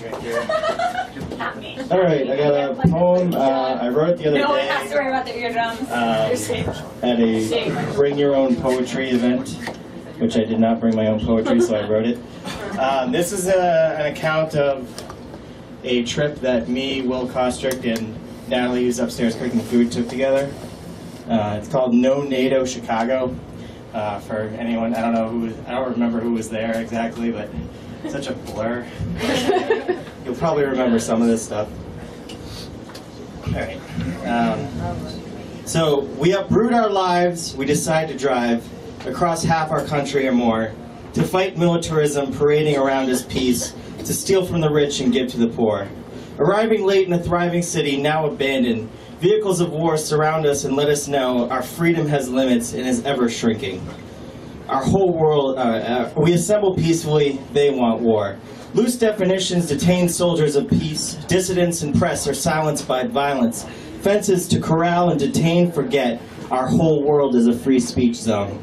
drink here. Not me. All right, I got a poem. I wrote it the other day. No one has to worry about the eardrums. You're safe. At a Bring Your Own Poetry event, which I did not bring my own poetry, so I wrote it. This is an account of a trip that me, Will Kostrick, and Natalie, who's upstairs cooking food, took together. It's called No NATO Chicago. For anyone, I don't remember who was there exactly, but it's such a blur. You'll probably remember some of this stuff. All right. So we uproot our lives. We decide to drive across half our country or more to fight militarism parading around as peace, to steal from the rich and give to the poor. Arriving late in a thriving city, now abandoned, vehicles of war surround us and let us know our freedom has limits and is ever shrinking. Our whole world, we assemble peacefully, they want war. Loose definitions detain soldiers of peace. Dissidents and press are silenced by violence. Fences to corral and detain forget. Our whole world is a free speech zone.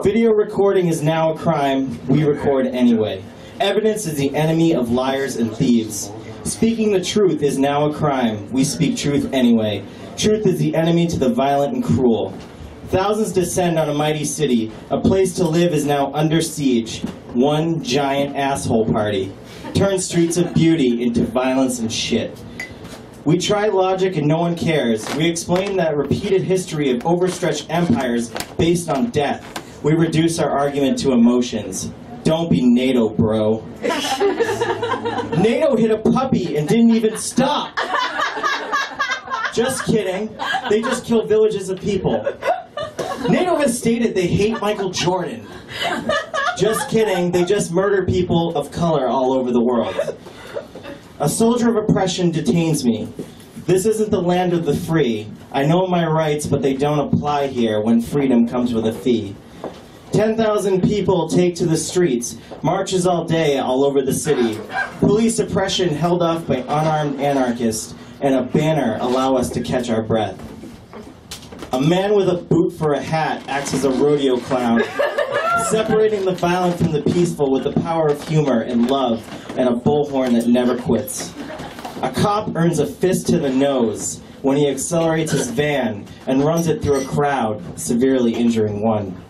Video recording is now a crime. We record anyway. Evidence is the enemy of liars and thieves. Speaking the truth is now a crime. We speak truth anyway. Truth is the enemy to the violent and cruel. Thousands descend on a mighty city. A place to live is now under siege. One giant asshole party. Turn streets of beauty into violence and shit. We try logic and no one cares. We explain that repeated history of overstretched empires based on death. We reduce our argument to emotions. Don't be NATO, bro. NATO hit a puppy and didn't even stop. Just kidding. They just killed villages of people. NATO has stated they hate Michael Jordan. Just kidding. They just murder people of color all over the world. A soldier of oppression detains me. This isn't the land of the free. I know my rights, but they don't apply here when freedom comes with a fee. 10,000 people take to the streets, marches all day all over the city. Police oppression held off by unarmed anarchists, and a banner allow us to catch our breath. A man with a boot for a hat acts as a rodeo clown, separating the violent from the peaceful with the power of humor and love and a bullhorn that never quits. A cop earns a fist to the nose when he accelerates his van and runs it through a crowd, severely injuring one.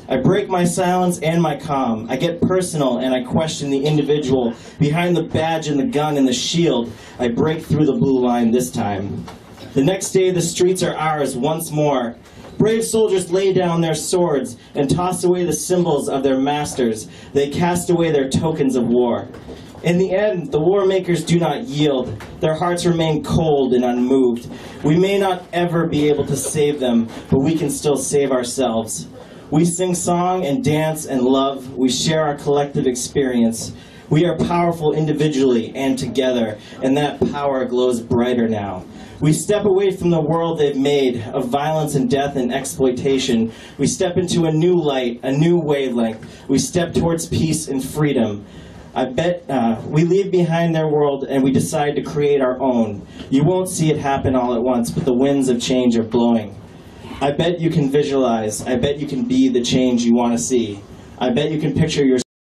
I break my silence and my calm. I get personal and I question the individual behind the badge and the gun and the shield. I break through the blue line this time. The next day the streets are ours once more. Brave soldiers lay down their swords and toss away the symbols of their masters. They cast away their tokens of war. In the end, the war makers do not yield. Their hearts remain cold and unmoved. We may not ever be able to save them, but we can still save ourselves. We sing song and dance and love. We share our collective experience. We are powerful individually and together, and that power glows brighter now. We step away from the world they've made of violence and death and exploitation. We step into a new light, a new wavelength. We step towards peace and freedom. I bet we leave behind their world and we decide to create our own. You won't see it happen all at once, but the winds of change are blowing. I bet you can visualize. I bet you can be the change you want to see. I bet you can picture your